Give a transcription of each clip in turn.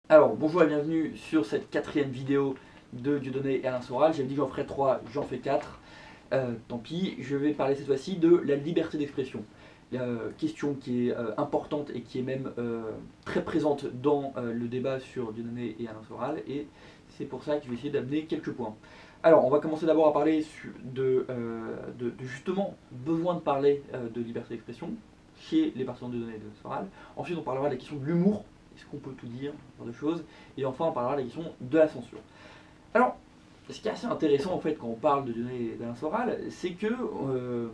Alors, bonjour et bienvenue sur cette quatrième vidéo de Dieudonné et Alain Soral. J'avais dit que j'en ferais 3, j'en fais 4. Tant pis, je vais parler cette fois-ci de la liberté d'expression. Question qui est importante et qui est même très présente dans le débat sur Dieudonné et Alain Soral. Et c'est pour ça que je vais essayer d'amener quelques points. Alors, on va commencer d'abord à parler de justement besoin de parler de liberté d'expression chez les partisans de Dieudonné et de Soral. Ensuite, on parlera de la question de l'humour. Est-ce qu'on peut tout dire, ce genre de choses. Et enfin, on parlera de la question de la censure. Alors, ce qui est assez intéressant en fait quand on parle de Dieudonné et d'Alain Soral, c'est que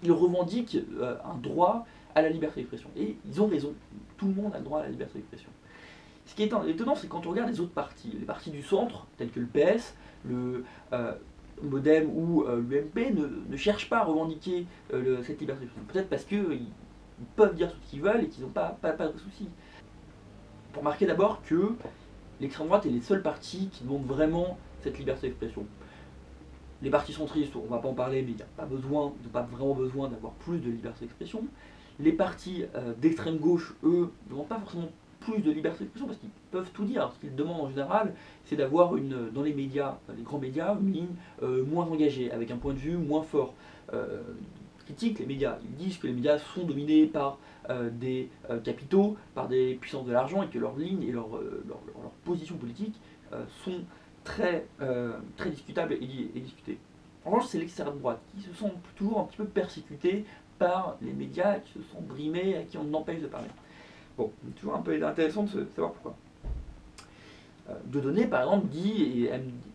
ils revendiquent un droit à la liberté d'expression. Et ils ont raison. Tout le monde a le droit à la liberté d'expression. Ce qui est étonnant, c'est quand on regarde les autres partis, les partis du centre, tels que le PS, le MoDem ou l'UMP, ne cherchent pas à revendiquer cette liberté d'expression. Peut-être parce qu'ils peuvent dire tout ce qu'ils veulent et qu'ils n'ont pas de soucis. Pour marquer d'abord que l'extrême droite est les seuls partis qui demandent vraiment cette liberté d'expression. Les partis centristes, on ne va pas en parler, mais il n'y a pas besoin, ils n'ont pas vraiment besoin d'avoir plus de liberté d'expression. Les partis d'extrême gauche, eux, ne demandent pas forcément plus de liberté d'expression parce qu'ils peuvent tout dire. Alors, ce qu'ils demandent en général, c'est d'avoir dans les médias, les grands médias, une ligne moins engagée, avec un point de vue moins fort. Critiquent les médias. Ils disent que les médias sont dominés par des capitaux, par des puissances de l'argent et que leurs lignes et leurs positions politiques sont très discutables et discutées. En revanche, c'est l'extrême droite qui se sent toujours un petit peu persécuté par les médias, qui se sent brimés, à qui on empêche de parler. Bon, c'est toujours un peu intéressant de savoir pourquoi. Dieudonné, par exemple,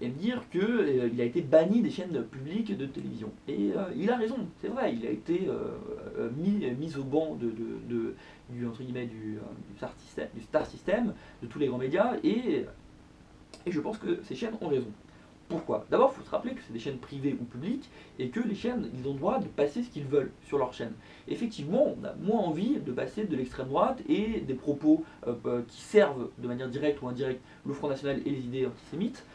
aime dire qu'il a été banni des chaînes publiques de télévision. Et il a raison, c'est vrai, il a été mis au banc entre guillemets, du star system, de tous les grands médias, et je pense que ces chaînes ont raison. Pourquoi? D'abord, il faut se rappeler que c'est des chaînes privées ou publiques et que les chaînes, ils ont le droit de passer ce qu'ils veulent sur leur chaîne. Effectivement, on a moins envie de passer de l'extrême droite et des propos qui servent de manière directe ou indirecte le Front National et les idées antisémites.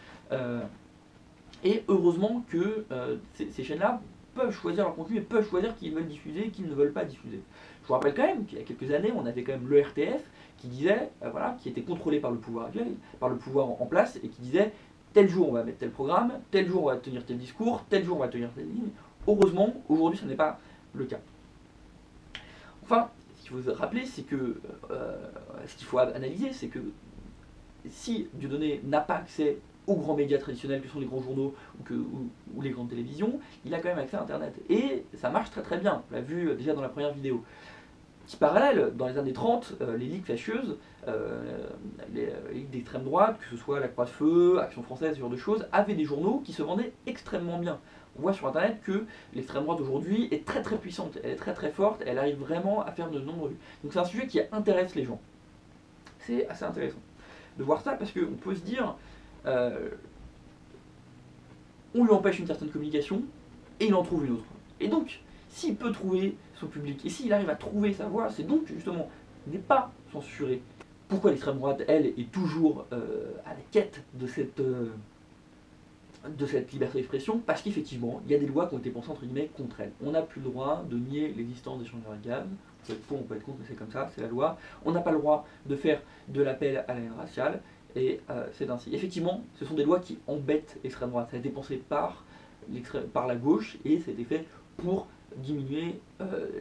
Et heureusement que ces chaînes-là peuvent choisir leur contenu et peuvent choisir qui ils veulent diffuser et qui ne veulent pas diffuser. Je vous rappelle quand même qu'il y a quelques années, on avait quand même l'ERTF qui disait, voilà, qui était contrôlé par le pouvoir actuel, par le pouvoir en place, et qui disait tel jour on va mettre tel programme, tel jour on va tenir tel discours, tel jour on va tenir telle ligne. Heureusement, aujourd'hui, ce n'est pas le cas. Enfin, ce qu'il faut se rappeler, c'est que ce qu'il faut analyser, c'est que si Dieudonné n'a pas accès aux grands médias traditionnels que sont les grands journaux ou les grandes télévisions, il a quand même accès à Internet. Et ça marche très très bien, on l'a vu déjà dans la première vidéo. Petit parallèle, dans les années 30, les ligues fâcheuses, les ligues d'extrême droite, que ce soit la Croix de Feu, Action Française, ce genre de choses, avaient des journaux qui se vendaient extrêmement bien. On voit sur internet que l'extrême droite aujourd'hui est très très puissante, elle est très très forte, elle arrive vraiment à faire de nombreux vues. Donc c'est un sujet qui intéresse les gens. C'est assez intéressant de voir ça parce qu'on peut se dire, on lui empêche une certaine communication et il en trouve une autre. Et donc, s'il peut trouver son public et s'il arrive à trouver sa voix, c'est donc justement n'est pas censuré. Pourquoi l'extrême droite, elle, est toujours à la quête de cette liberté d'expression? Parce qu'effectivement, il y a des lois qui ont été pensées entre guillemets contre elle. On n'a plus le droit de nier l'existence des changeurs à gaz. On peut être pour, on peut être contre, mais c'est comme ça, c'est la loi. On n'a pas le droit de faire de l'appel à la haine raciale, et c'est ainsi. Effectivement, ce sont des lois qui embêtent l'extrême droite. Ça a été pensé par la gauche et ça a été fait pour diminuer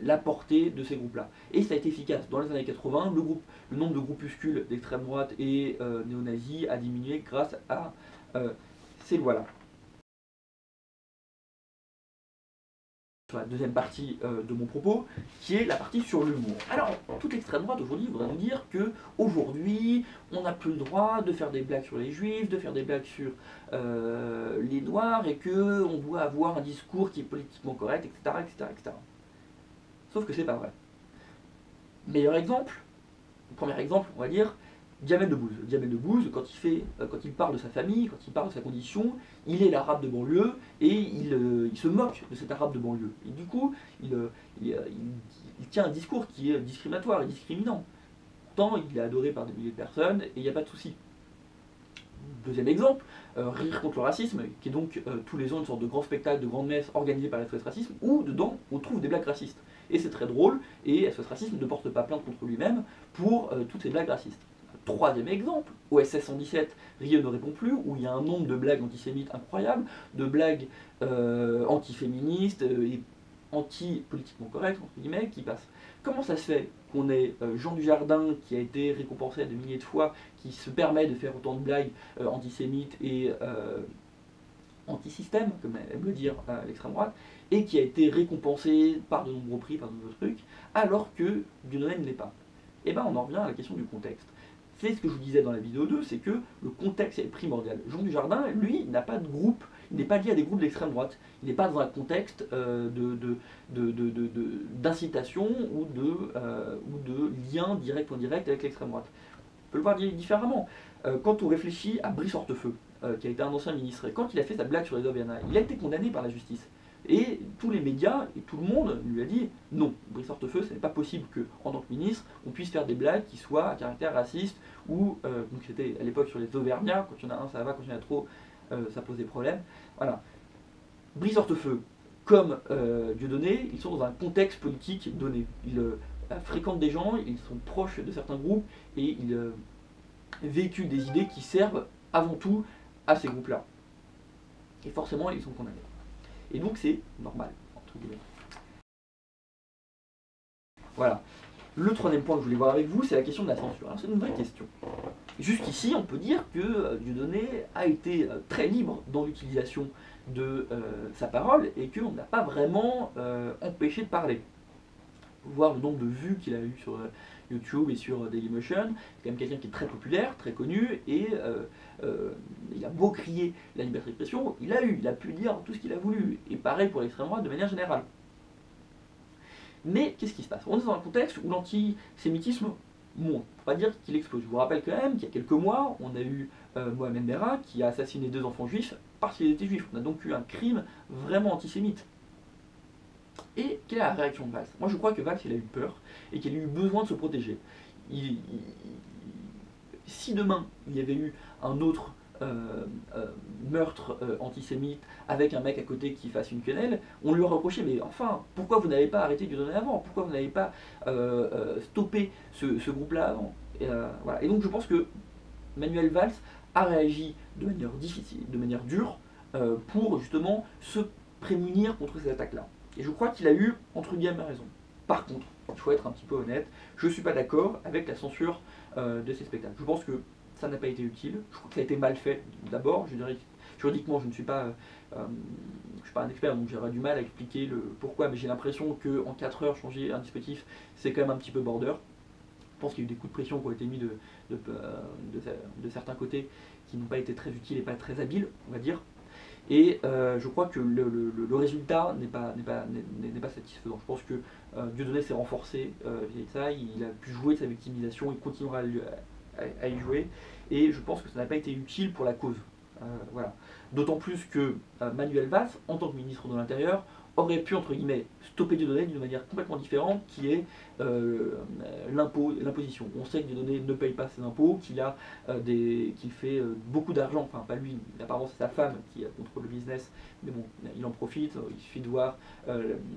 la portée de ces groupes-là. Et ça a été efficace. Dans les années 80, le nombre de groupuscules d'extrême droite et néo-nazis a diminué grâce à ces lois-là. Sur la deuxième partie de mon propos, qui est la partie sur l'humour. Alors, toute l'extrême droite aujourd'hui voudrait nous dire que aujourd'hui, on n'a plus le droit de faire des blagues sur les juifs, de faire des blagues sur les noirs, et qu'on doit avoir un discours qui est politiquement correct, etc. etc. Sauf que c'est pas vrai. Meilleur exemple, premier exemple, on va dire, Jamel Debbouze. Jamel Debbouze, quand il parle de sa famille, quand il parle de sa condition, il est l'arabe de banlieue et il se moque de cet arabe de banlieue. Et du coup, il tient un discours qui est discriminatoire et discriminant. Pourtant, il est adoré par des milliers de personnes et il n'y a pas de souci. Deuxième exemple, Rire contre le racisme, qui est donc tous les ans une sorte de grand spectacle, de grande messe organisée par SOS Racisme, où dedans on trouve des blagues racistes. Et c'est très drôle, et SOS Racisme ne porte pas plainte contre lui-même pour toutes ces blagues racistes. troisième exemple, OSS 117, rien ne répond plus, où il y a un nombre de blagues antisémites incroyables, de blagues antiféministes et anti-politiquement correctes, entre guillemets, qui passent. Comment ça se fait qu'on ait Jean Dujardin, qui a été récompensé à des milliers de fois, qui se permet de faire autant de blagues antisémites et anti-système, comme aime le dire l'extrême droite, et qui a été récompensé par de nombreux prix, par de nombreux trucs, alors que Dieudonné ne l'est pas. Et bien on en revient à la question du contexte. C'est ce que je vous disais dans la vidéo 2, c'est que le contexte est primordial. Jean Dujardin, lui, n'a pas de groupe, il n'est pas lié à des groupes d'extrême droite, il n'est pas dans un contexte d'incitation ou de lien direct ou indirect avec l'extrême droite. On peut le voir différemment. Quand on réfléchit à Brice Hortefeux, qui a été un ancien ministre, et quand il a fait sa blague sur les Auvergnats, il a été condamné par la justice. Et tous les médias et tout le monde lui a dit non, Brice Hortefeux, ce n'est pas possible qu'en tant que ministre, on puisse faire des blagues qui soient à caractère raciste, ou, donc c'était à l'époque sur les Auvergnats, quand il y en a un ça va, quand il y en a trop, ça pose des problèmes. Voilà. Brice Hortefeux, comme Dieudonné, ils sont dans un contexte politique donné. Ils fréquentent des gens, ils sont proches de certains groupes, et ils véhiculent des idées qui servent avant tout à ces groupes-là. Et forcément, ils sont condamnés. Et donc c'est normal, entre guillemets. Voilà. Le troisième point que je voulais voir avec vous, c'est la question de la censure. C'est une vraie question. Jusqu'ici, on peut dire que Dieudonné a été très libre dans l'utilisation de sa parole et qu'on n'a pas vraiment empêché de parler. Voir le nombre de vues qu'il a eu sur YouTube et sur Dailymotion, c'est quand même quelqu'un qui est très populaire, très connu, et il a beau crier la liberté d'expression, il a pu dire tout ce qu'il a voulu, et pareil pour l'extrême droite de manière générale. Mais qu'est-ce qui se passe? On est dans un contexte où l'antisémitisme monte, on ne peut pas dire qu'il explose. Je vous rappelle quand même qu'il y a quelques mois, on a eu Mohamed Merah qui a assassiné 2 enfants juifs parce qu'ils étaient juifs. On a donc eu un crime vraiment antisémite. Et quelle est la réaction de Valls? Moi je crois que Valls il a eu peur et qu'il a eu besoin de se protéger. Si demain il y avait eu un autre meurtre antisémite avec un mec à côté qui fasse une quenelle, on lui aurait reproché mais enfin pourquoi vous n'avez pas arrêté de donner avant? Pourquoi vous n'avez pas stoppé ce groupe-là avant? Voilà. Et donc je pense que Manuel Valls a réagi de manière difficile, de manière dure, pour justement se prémunir contre ces attaques-là. Et je crois qu'il a eu, entre guillemets, raison. Par contre, il faut être un petit peu honnête, je ne suis pas d'accord avec la censure de ces spectacles. Je pense que ça n'a pas été utile, je crois que ça a été mal fait d'abord. Je dirais, juridiquement, je ne suis pas, un expert, donc j'aurais du mal à expliquer le pourquoi, mais j'ai l'impression qu'en 4 heures, changer un dispositif, c'est quand même un petit peu border. Je pense qu'il y a eu des coups de pression qui ont été mis de certains côtés qui n'ont pas été très utiles et pas très habiles, on va dire. Et je crois que le résultat n'est pas satisfaisant. Je pense que Dieudonné s'est renforcé vis-à-vis de ça, il a pu jouer de sa victimisation, il continuera à y jouer, et je pense que ça n'a pas été utile pour la cause. Voilà. D'autant plus que Manuel Valls, en tant que ministre de l'Intérieur, aurait pu, entre guillemets, stopper Dieudonné d'une manière complètement différente, qui est l'imposition. On sait que Dieudonné ne paye pas ses impôts, qu'il fait beaucoup d'argent, enfin pas lui, apparemment c'est sa femme qui contrôle le business, mais bon, il en profite, il suffit de voir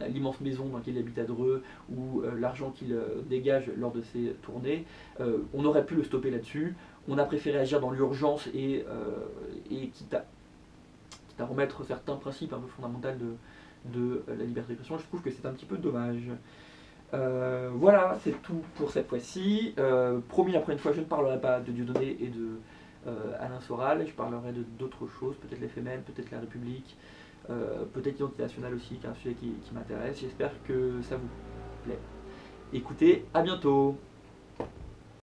l'immense maison dans laquelle il habite à Dreux, ou l'argent qu'il dégage lors de ses tournées. On aurait pu le stopper là-dessus, on a préféré agir dans l'urgence et quitte à remettre certains principes un peu fondamentaux de la liberté d'expression. Je trouve que c'est un petit peu dommage. Voilà, c'est tout pour cette fois-ci. Promis, la prochaine fois, je ne parlerai pas de Dieudonné et de Alain Soral. Je parlerai d'autres choses, peut-être les Femen, peut-être la République, peut-être l'identité nationale aussi, qui est un sujet qui m'intéresse. J'espère que ça vous plaît. Écoutez, à bientôt.